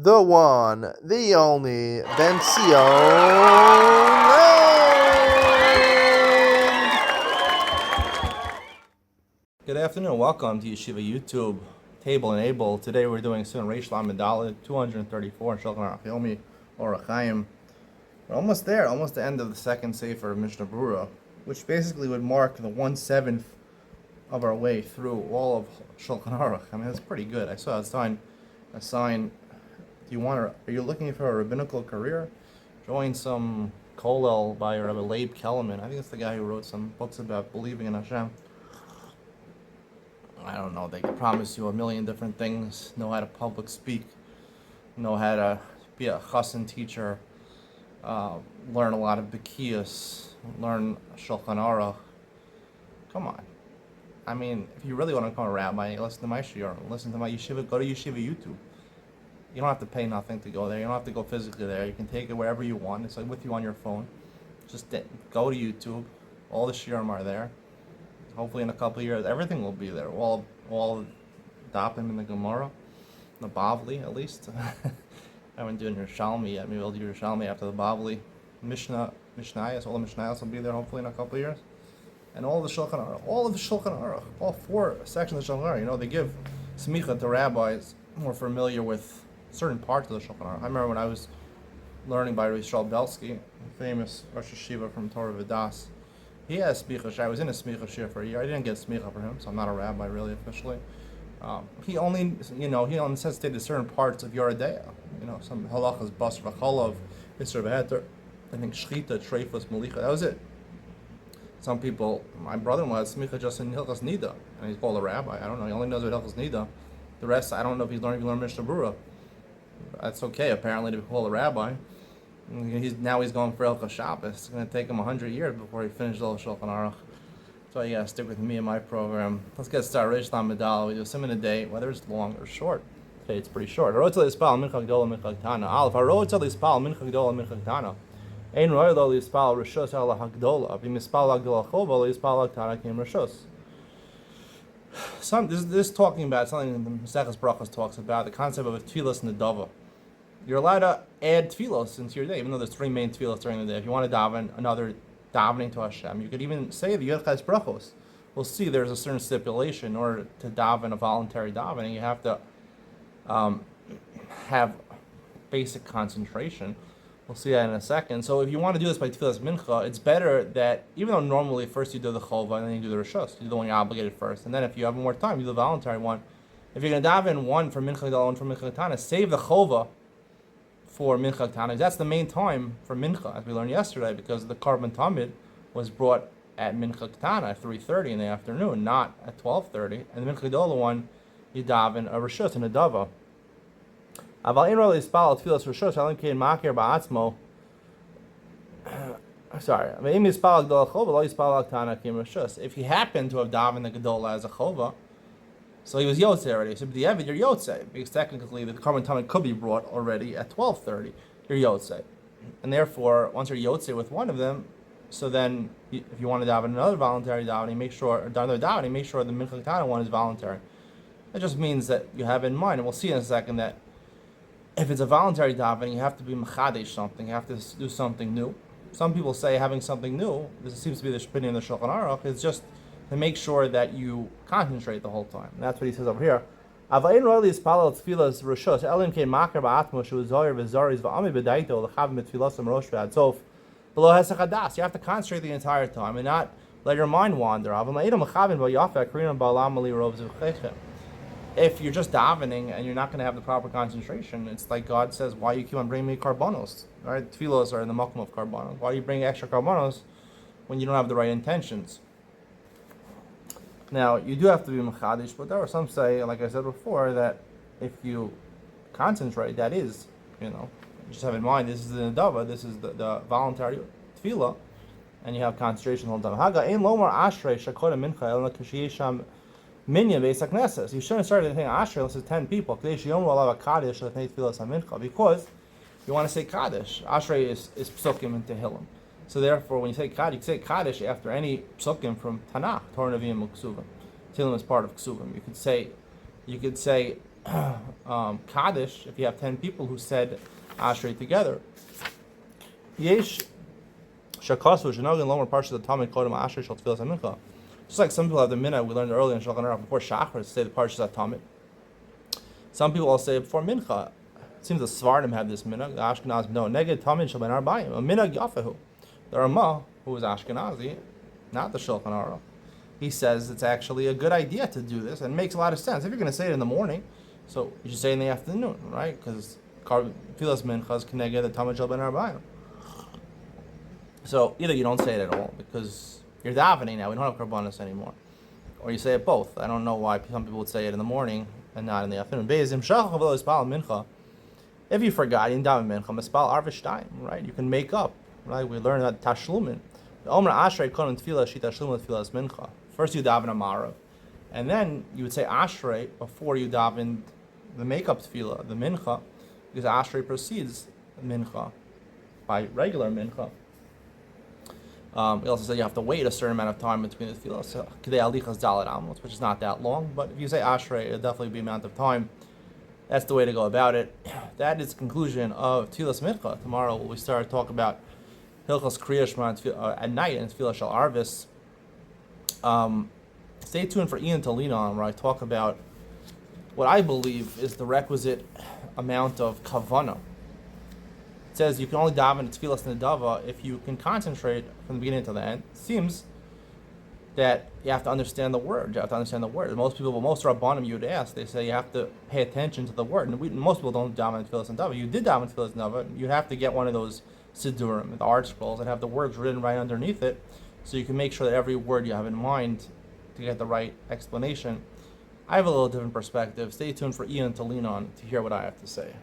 the one, the only, Bencio. Good afternoon. Welcome to Yeshiva YouTube Table Enabled. Today we're doing Sin Reish Lamed Daled 234 in Shulchan Aruch Yomi Orach Chaim. We're almost there, almost the end of the second Sefer of Mishnah Berurah, which basically would mark the 1/7 of our way through all of Shulchan Aruch. I mean, that's pretty good. I saw a sign. Are you looking for a rabbinical career? Join some kollel by Rabbi Leib Kellerman. I think it's the guy who wrote some books about believing in Hashem. I don't know, they can promise you a million different things, know how to public speak, know how to be a chassan teacher, learn a lot of Bekiyas, learn Shulchan Aruch. Come on. I mean, if you really want to become a rabbi, listen to my shiur, listen to my yeshiva, go to yeshiva YouTube. You don't have to pay nothing to go there. You don't have to go physically there. You can take it wherever you want. It's like with you on your phone. Just go to YouTube. All the shiurim are there. Hopefully in a couple of years, everything will be there. All dapim in the Gemara, the Bavli at least. I haven't done Yerushalmi yet. Maybe I'll do Yerushalmi after the Bavli. Mishnayos, all the Mishnayos will be there hopefully in a couple of years. And all of the Shulchan Aruch, all four sections of the Shulchan Aruch. They give smicha to rabbis more familiar with certain parts of the Shulchan Aruch. I remember when I was learning by Rabbi Yisrael Belsky, famous Rosh Yeshiva from Torah Vidas. He has smicha. I was in a smicha shir for a year. I didn't get smicha for him, so I'm not a rabbi really officially. He only necessitated certain parts of Yoredeya. Some halachas, basar v'chalav, isser v'heter. I think shchita, treifus, malicha. That was it. Some people, my brother-in-law has smicha just in Hilchas Nida, and he's called a rabbi. I don't know. He only knows about Hilchas Nida. The rest, I don't know if he's learned Mishnah Berurah. That's okay, apparently, to be called a rabbi. He's going for Hilchas Shabbos. It's going to take him 100 years before he finishes all the Shulchan Aruch. So you got to stick with me and my program. Let's get started. Reish Lamed Daled. We do some in a day, whether it's long or short. Okay, it's pretty short. Aleph, harotza lispal mincha gdola mincha ktana. Ein roy lo lispal rishos ala hagdola. V'mispal hagdola chova lispal haktana kim rishos. This is talking about something the Maseches Brachos talks about, the concept of a tefillas nedava. You're allowed to add tefillos into your day, even though there's three main tefillos during the day. If you want to daven another davening to Hashem, you could even say the Yodchais Brachos. We'll see there's a certain stipulation in order to daven a voluntary davening. You have to have basic concentration. We'll see that in a second. So if you want to do this by tefillas mincha, it's better that, even though normally first you do the chova and then you do the rishos, you do the one you're obligated first, and then if you have more time, you do the voluntary one. If you're going to daven one for mincha gdola, one for mincha ktana, save the chova for mincha ktana. That's the main time for mincha, as we learned yesterday, because the korban tamid was brought at mincha ktana at 3:30 in the afternoon, not at 12:30. And the mincha gdola one, you daven a rishos and a dava. Aval ein roy lispal tefillas rishos alim kein makir ba'atzmo. Sorry. If he happened to have davened the gedola as a chova, so he was yotze already. So the Evid, you're yotze, because technically the korban tamid could be brought already at 12:30. You're yotze, and therefore once you're yotze with one of them, so then if you want to daven another voluntary davening, make sure the mincha ktana one is voluntary. That just means that you have in mind, and we'll see in a second, that if it's a voluntary davening, you have to be mechadesh something. You have to do something new. Some people say having something new, this seems to be the shpinning in the Shulchan Aruch, is just to make sure that you concentrate the whole time. And that's what he says over here. You have to concentrate the entire time and not let your mind wander. If you're just davening and you're not going to have the proper concentration, it's like God says, why you keep on bringing me karbonos? Right? Tefillos are in the makom of karbonos. Why do you bring extra karbonos when you don't have the right intentions? Now, you do have to be mechadish, but there are some say, like I said before, that if you concentrate, that is, just have in mind, this is the nedava, this is the voluntary tefillah, and you have concentration the whole time. Haga ein lomar ashrei shakota mincha el nakashiyesham minyan beisak nesses. You shouldn't start anything ashrei unless it's 10 people. Because you want to say kaddish. Ashrei is psukim and tehillim. So therefore, when you say kaddish, you say kaddish after any psukim from Tanakh, Torah, Nevi'im, and Ksuvim. Tehillim is part of Ksuvim. You could say Kaddish, if you have 10 people who said Ashrei together, Yesh Shakasu Shenogin Lomer Parsha the Talmud Kodem Ashrei Shal Tfilas HaMincha. Just like some people have the minhag we learned earlier in Shulchan Aruch before Shachar to say the Parsha Talmud. Some people will say before Mincha. It seems the Svardim have this minhag. The Ashkenaz no Neged Talmud Shal Ben Arbayim a minhag Yafehu. The Ramah, who is Ashkenazi, not the Shulchan Aruch, he says it's actually a good idea to do this and it makes a lot of sense. If you're going to say it in the morning, so you should say it in the afternoon, right? Because Tfilas Mincha is Keneged the Talmud Shal Ben Arbayim. So either you don't say it at all because you're davening now. We don't have karbanos anymore, or you say it both. I don't know why some people would say it in the morning and not in the afternoon. If you forgot, in daven mincha, mispal arvish time, right? You can make up, right? We learned that tashlumin. The omer ashrei konon tefillah shi tashlumin tefillas mincha. First you daven amarav, and then you would say ashrei before you daven the makeup tefillah, the mincha, because ashrei precedes mincha by regular mincha. We also said you have to wait a certain amount of time between the tefillah. So k'dei alichas dalet amos, which is not that long, but if you say ashrei, it'll definitely be amount of time. That's the way to go about it. That is the conclusion of Tfilas Mincha. Tomorrow we start to talk about Hilchos Kriya Shema at night and Tfilah Shal Arvis. Stay tuned for Ian to lean on, where I talk about what I believe is the requisite amount of kavanah. It says you can only daven Tfilas Nedava if you can concentrate from the beginning to the end. It seems that you have to understand the word. You have to understand the word. Most Rabbanim you would ask, they say you have to pay attention to the word. And most people don't daven Tfilas Nedava. You did daven Tfilas Nedava. You'd have to get one of those Siddurim, the art scrolls, and have the words written right underneath it, so you can make sure that every word you have in mind to get the right explanation. I have a little different perspective. Stay tuned for Ian to lean on to hear what I have to say.